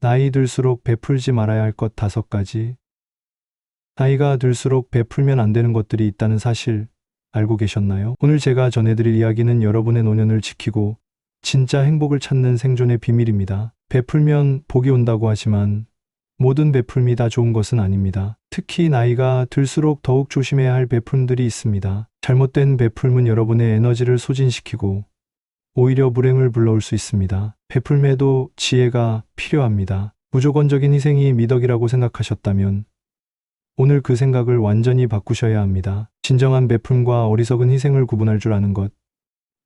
나이 들수록 베풀지 말아야 할 것 5가지. 나이가 들수록 베풀면 안 되는 것들이 있다는 사실 알고 계셨나요? 오늘 제가 전해드릴 이야기는 여러분의 노년을 지키고 진짜 행복을 찾는 생존의 비밀입니다. 베풀면 복이 온다고 하지만 모든 베풀미 다 좋은 것은 아닙니다. 특히 나이가 들수록 더욱 조심해야 할 베풀들이 있습니다. 잘못된 베풀은 여러분의 에너지를 소진시키고 오히려 불행을 불러올 수 있습니다. 베풀매도 지혜가 필요합니다. 무조건적인 희생이 미덕이라고 생각하셨다면 오늘 그 생각을 완전히 바꾸셔야 합니다. 진정한 베풀과 어리석은 희생을 구분할 줄 아는 것.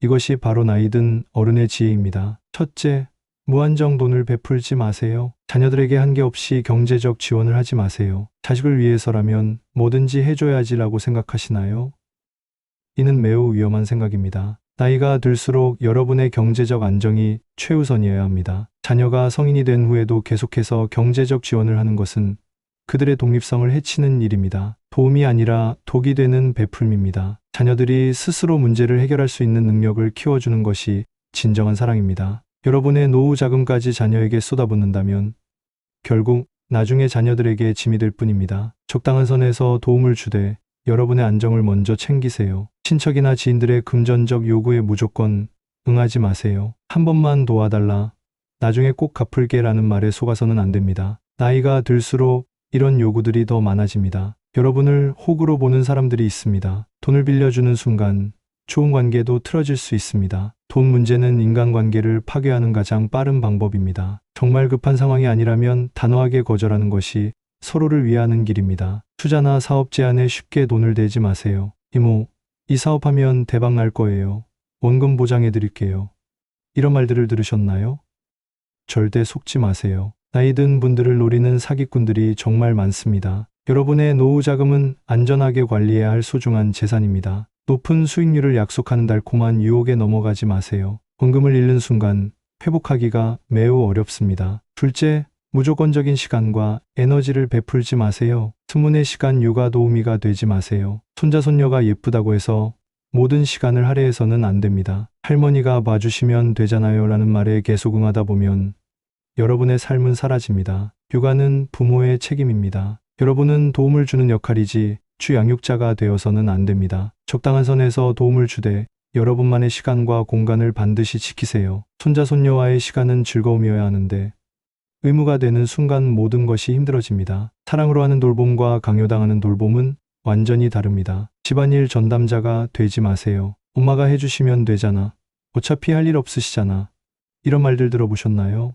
이것이 바로 나이든 어른의 지혜입니다. 첫째, 무한정 돈을 베풀지 마세요. 자녀들에게 한계 없이 경제적 지원을 하지 마세요. 자식을 위해서라면 뭐든지 해줘야지라고 생각하시나요? 이는 매우 위험한 생각입니다. 나이가 들수록 여러분의 경제적 안정이 최우선이어야 합니다. 자녀가 성인이 된 후에도 계속해서 경제적 지원을 하는 것은 그들의 독립성을 해치는 일입니다. 도움이 아니라 독이 되는 베풀미입니다. 자녀들이 스스로 문제를 해결할 수 있는 능력을 키워주는 것이 진정한 사랑입니다. 여러분의 노후 자금까지 자녀에게 쏟아붓는다면 결국 나중에 자녀들에게 짐이 될 뿐입니다. 적당한 선에서 도움을 주되 여러분의 안정을 먼저 챙기세요. 친척이나 지인들의 금전적 요구에 무조건 응하지 마세요. 한 번만 도와달라, 나중에 꼭 갚을게라는 말에 속아서는 안 됩니다. 나이가 들수록 이런 요구들이 더 많아집니다. 여러분을 호구로 보는 사람들이 있습니다. 돈을 빌려주는 순간 좋은 관계도 틀어질 수 있습니다. 돈 문제는 인간관계를 파괴하는 가장 빠른 방법입니다. 정말 급한 상황이 아니라면 단호하게 거절하는 것이 서로를 위하는 길입니다. 투자나 사업 제안에 쉽게 돈을 대지 마세요. 이모, 이 사업하면 대박 날 거예요. 원금 보장해 드릴게요. 이런 말들을 들으셨나요? 절대 속지 마세요. 나이 든 분들을 노리는 사기꾼들이 정말 많습니다. 여러분의 노후 자금은 안전하게 관리해야 할 소중한 재산입니다. 높은 수익률을 약속하는 달콤한 유혹에 넘어가지 마세요. 원금을 잃는 순간 회복하기가 매우 어렵습니다. 둘째, 무조건적인 시간과 에너지를 베풀지 마세요. 스문의 시간 육아 도우미가 되지 마세요. 손자 손녀가 예쁘다고 해서 모든 시간을 할애해서는 안 됩니다. 할머니가 봐주시면 되잖아요 라는 말에 계속 응하다 보면 여러분의 삶은 사라집니다. 육아는 부모의 책임입니다. 여러분은 도움을 주는 역할이지 주 양육자가 되어서는 안 됩니다. 적당한 선에서 도움을 주되 여러분만의 시간과 공간을 반드시 지키세요. 손자 손녀와의 시간은 즐거움이어야 하는데 의무가 되는 순간 모든 것이 힘들어집니다. 사랑으로 하는 돌봄과 강요당하는 돌봄은 완전히 다릅니다. 집안일 전담자가 되지 마세요. 엄마가 해주시면 되잖아. 어차피 할 일 없으시잖아. 이런 말들 들어보셨나요?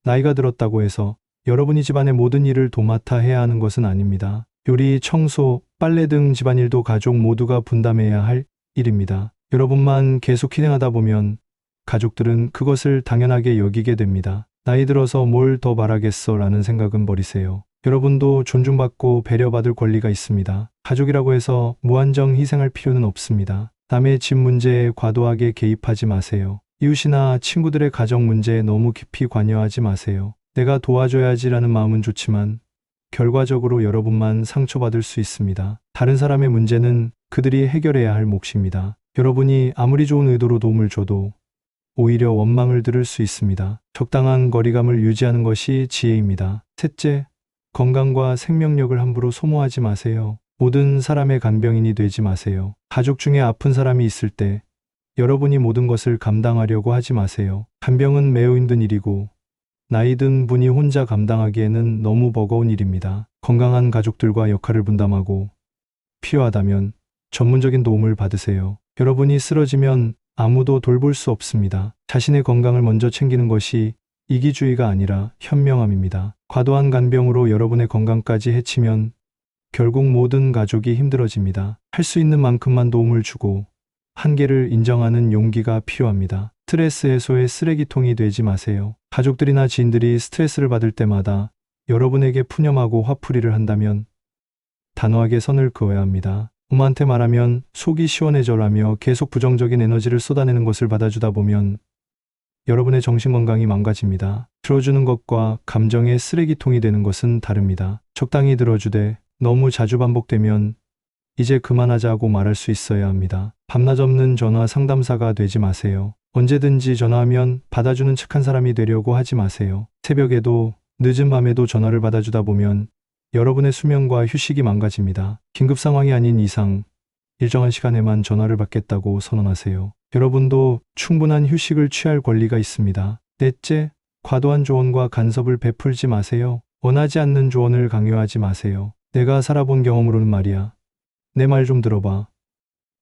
나이가 들었다고 해서 여러분이 집안의 모든 일을 도맡아 해야 하는 것은 아닙니다. 요리, 청소, 빨래 등 집안일도 가족 모두가 분담해야 할 일입니다. 여러분만 계속 희생하다 보면 가족들은 그것을 당연하게 여기게 됩니다. 나이 들어서 뭘 더 바라겠어 라는 생각은 버리세요. 여러분도 존중받고 배려받을 권리가 있습니다. 가족이라고 해서 무한정 희생할 필요는 없습니다. 남의 집 문제에 과도하게 개입하지 마세요. 이웃이나 친구들의 가정 문제에 너무 깊이 관여하지 마세요. 내가 도와줘야지라는 마음은 좋지만 결과적으로 여러분만 상처받을 수 있습니다. 다른 사람의 문제는 그들이 해결해야 할 몫입니다. 여러분이 아무리 좋은 의도로 도움을 줘도 오히려 원망을 들을 수 있습니다. 적당한 거리감을 유지하는 것이 지혜입니다. 셋째, 건강과 생명력을 함부로 소모하지 마세요. 모든 사람의 간병인이 되지 마세요. 가족 중에 아픈 사람이 있을 때 여러분이 모든 것을 감당하려고 하지 마세요. 간병은 매우 힘든 일이고 나이 든 분이 혼자 감당하기에는 너무 버거운 일입니다. 건강한 가족들과 역할을 분담하고 필요하다면 전문적인 도움을 받으세요. 여러분이 쓰러지면 아무도 돌볼 수 없습니다. 자신의 건강을 먼저 챙기는 것이 이기주의가 아니라 현명함입니다. 과도한 간병으로 여러분의 건강까지 해치면 결국 모든 가족이 힘들어집니다. 할 수 있는 만큼만 도움을 주고 한계를 인정하는 용기가 필요합니다. 스트레스 해소의 쓰레기통이 되지 마세요. 가족들이나 지인들이 스트레스를 받을 때마다 여러분에게 푸념하고 화풀이를 한다면 단호하게 선을 그어야 합니다. 엄마한테 말하면 속이 시원해져라며 계속 부정적인 에너지를 쏟아내는 것을 받아주다 보면 여러분의 정신건강이 망가집니다. 들어주는 것과 감정의 쓰레기통이 되는 것은 다릅니다. 적당히 들어주되 너무 자주 반복되면 이제 그만하자고 말할 수 있어야 합니다. 밤낮 없는 전화 상담사가 되지 마세요. 언제든지 전화하면 받아주는 착한 사람이 되려고 하지 마세요. 새벽에도 늦은 밤에도 전화를 받아주다 보면 여러분의 수면과 휴식이 망가집니다. 긴급 상황이 아닌 이상 일정한 시간에만 전화를 받겠다고 선언하세요. 여러분도 충분한 휴식을 취할 권리가 있습니다. 넷째, 과도한 조언과 간섭을 베풀지 마세요. 원하지 않는 조언을 강요하지 마세요. 내가 살아본 경험으로는 말이야. 내 말 좀 들어봐.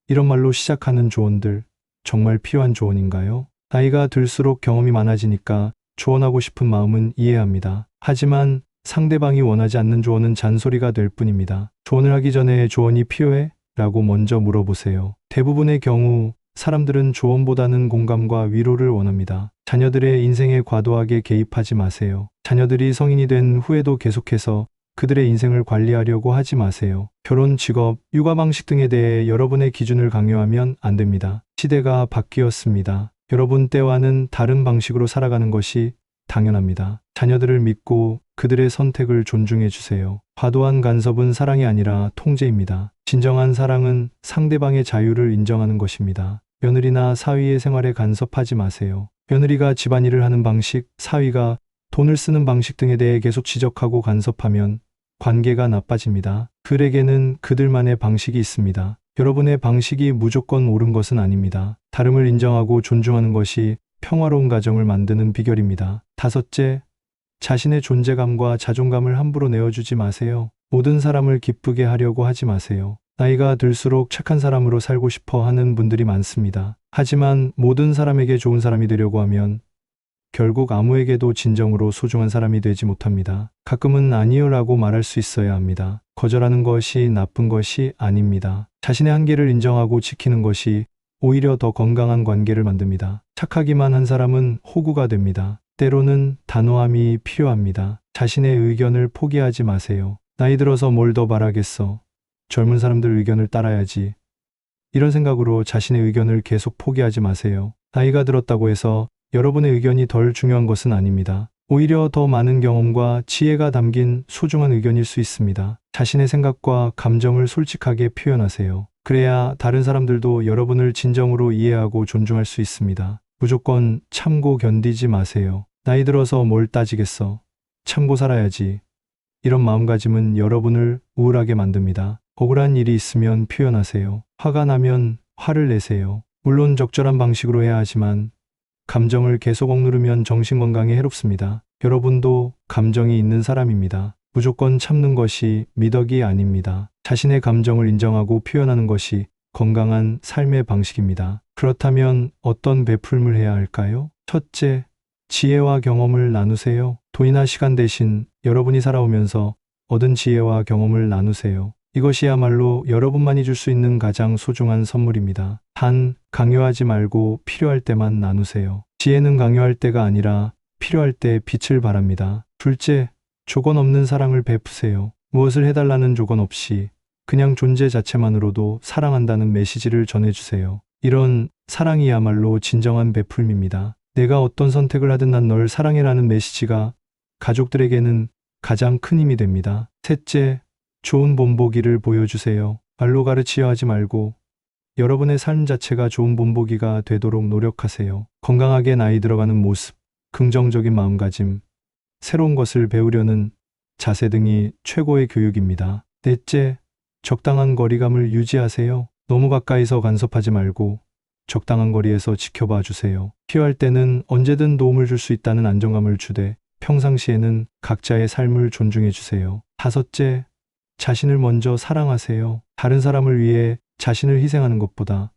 이런 말로 시작하는 조언들 정말 필요한 조언인가요? 나이가 들수록 경험이 많아지니까 조언하고 싶은 마음은 이해합니다. 하지만 상대방이 원하지 않는 조언은 잔소리가 될 뿐입니다. 조언을 하기 전에 조언이 필요해? 라고 먼저 물어보세요. 대부분의 경우 사람들은 조언보다는 공감과 위로를 원합니다. 자녀들의 인생에 과도하게 개입하지 마세요. 자녀들이 성인이 된 후에도 계속해서 그들의 인생을 관리하려고 하지 마세요. 결혼, 직업, 육아 방식 등에 대해 여러분의 기준을 강요하면 안 됩니다. 시대가 바뀌었습니다. 여러분 때와는 다른 방식으로 살아가는 것이 당연합니다. 자녀들을 믿고 그들의 선택을 존중해 주세요. 과도한 간섭은 사랑이 아니라 통제입니다. 진정한 사랑은 상대방의 자유를 인정하는 것입니다. 며느리나 사위의 생활에 간섭하지 마세요. 며느리가 집안일을 하는 방식, 사위가 돈을 쓰는 방식 등에 대해 계속 지적하고 간섭하면 관계가 나빠집니다. 그들에게는 그들만의 방식이 있습니다. 여러분의 방식이 무조건 옳은 것은 아닙니다. 다름을 인정하고 존중하는 것이 평화로운 가정을 만드는 비결입니다. 다섯째, 자신의 존재감과 자존감을 함부로 내어주지 마세요. 모든 사람을 기쁘게 하려고 하지 마세요. 나이가 들수록 착한 사람으로 살고 싶어 하는 분들이 많습니다. 하지만 모든 사람에게 좋은 사람이 되려고 하면 결국 아무에게도 진정으로 소중한 사람이 되지 못합니다. 가끔은 아니요라고 말할 수 있어야 합니다. 거절하는 것이 나쁜 것이 아닙니다. 자신의 한계를 인정하고 지키는 것이 오히려 더 건강한 관계를 만듭니다. 착하기만 한 사람은 호구가 됩니다. 때로는 단호함이 필요합니다. 자신의 의견을 포기하지 마세요. 나이 들어서 뭘 더 바라겠어. 젊은 사람들 의견을 따라야지. 이런 생각으로 자신의 의견을 계속 포기하지 마세요. 나이가 들었다고 해서 여러분의 의견이 덜 중요한 것은 아닙니다. 오히려 더 많은 경험과 지혜가 담긴 소중한 의견일 수 있습니다. 자신의 생각과 감정을 솔직하게 표현하세요. 그래야 다른 사람들도 여러분을 진정으로 이해하고 존중할 수 있습니다. 무조건 참고 견디지 마세요. 나이 들어서 뭘 따지겠어. 참고 살아야지. 이런 마음가짐은 여러분을 우울하게 만듭니다. 억울한 일이 있으면 표현하세요. 화가 나면 화를 내세요. 물론 적절한 방식으로 해야 하지만 감정을 계속 억누르면 정신건강에 해롭습니다. 여러분도 감정이 있는 사람입니다. 무조건 참는 것이 미덕이 아닙니다. 자신의 감정을 인정하고 표현하는 것이 건강한 삶의 방식입니다. 그렇다면 어떤 베풀음을 해야 할까요? 첫째, 지혜와 경험을 나누세요. 돈이나 시간 대신 여러분이 살아오면서 얻은 지혜와 경험을 나누세요. 이것이야말로 여러분만이 줄 수 있는 가장 소중한 선물입니다. 단, 강요하지 말고 필요할 때만 나누세요. 지혜는 강요할 때가 아니라 필요할 때 빛을 발합니다. 둘째, 조건 없는 사랑을 베푸세요. 무엇을 해달라는 조건 없이 그냥 존재 자체만으로도 사랑한다는 메시지를 전해주세요. 이런 사랑이야말로 진정한 베풀음입니다. 내가 어떤 선택을 하든 난 널 사랑해라는 메시지가 가족들에게는 가장 큰 힘이 됩니다. 셋째, 좋은 본보기를 보여주세요. 말로 가르치려 하지 말고 여러분의 삶 자체가 좋은 본보기가 되도록 노력하세요. 건강하게 나이 들어가는 모습, 긍정적인 마음가짐, 새로운 것을 배우려는 자세 등이 최고의 교육입니다. 넷째, 적당한 거리감을 유지하세요. 너무 가까이서 간섭하지 말고 적당한 거리에서 지켜봐 주세요. 필요할 때는 언제든 도움을 줄 수 있다는 안정감을 주되 평상시에는 각자의 삶을 존중해 주세요. 다섯째, 자신을 먼저 사랑하세요. 다른 사람을 위해 자신을 희생하는 것보다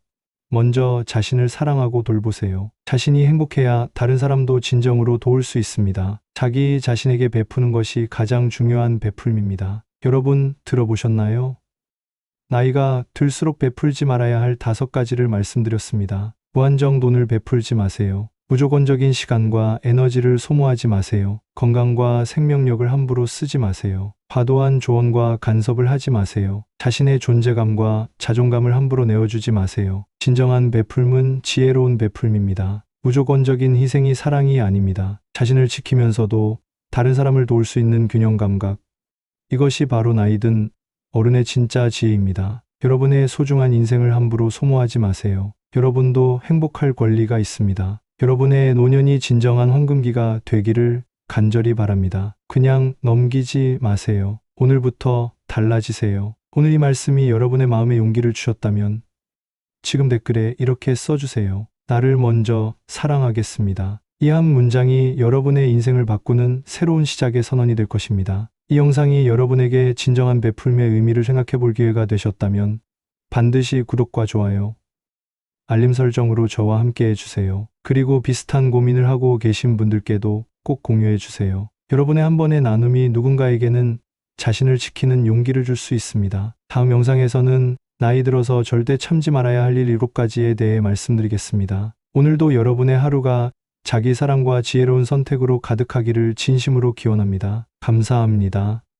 먼저 자신을 사랑하고 돌보세요. 자신이 행복해야 다른 사람도 진정으로 도울 수 있습니다. 자기 자신에게 베푸는 것이 가장 중요한 베풀음입니다. 여러분 들어보셨나요? 나이가 들수록 베풀지 말아야 할 5가지를 말씀드렸습니다. 무한정 돈을 베풀지 마세요. 무조건적인 시간과 에너지를 소모하지 마세요. 건강과 생명력을 함부로 쓰지 마세요. 과도한 조언과 간섭을 하지 마세요. 자신의 존재감과 자존감을 함부로 내어주지 마세요. 진정한 베풀음은 지혜로운 베풀음입니다. 무조건적인 희생이 사랑이 아닙니다. 자신을 지키면서도 다른 사람을 도울 수 있는 균형 감각. 이것이 바로 나이든 어른의 진짜 지혜입니다. 여러분의 소중한 인생을 함부로 소모하지 마세요. 여러분도 행복할 권리가 있습니다. 여러분의 노년이 진정한 황금기가 되기를 간절히 바랍니다. 그냥 넘기지 마세요. 오늘부터 달라지세요. 오늘 이 말씀이 여러분의 마음에 용기를 주셨다면 지금 댓글에 이렇게 써주세요. 나를 먼저 사랑하겠습니다. 이 한 문장이 여러분의 인생을 바꾸는 새로운 시작의 선언이 될 것입니다. 이 영상이 여러분에게 진정한 베풀매의 의미를 생각해 볼 기회가 되셨다면 반드시 구독과 좋아요, 알림 설정으로 저와 함께 해주세요. 그리고 비슷한 고민을 하고 계신 분들께도 꼭 공유해 주세요. 여러분의 한 번의 나눔이 누군가에게는 자신을 지키는 용기를 줄 수 있습니다. 다음 영상에서는 나이 들어서 절대 참지 말아야 할 일 7가지에 대해 말씀드리겠습니다. 오늘도 여러분의 하루가 자기 사랑과 지혜로운 선택으로 가득하기를 진심으로 기원합니다. 감사합니다.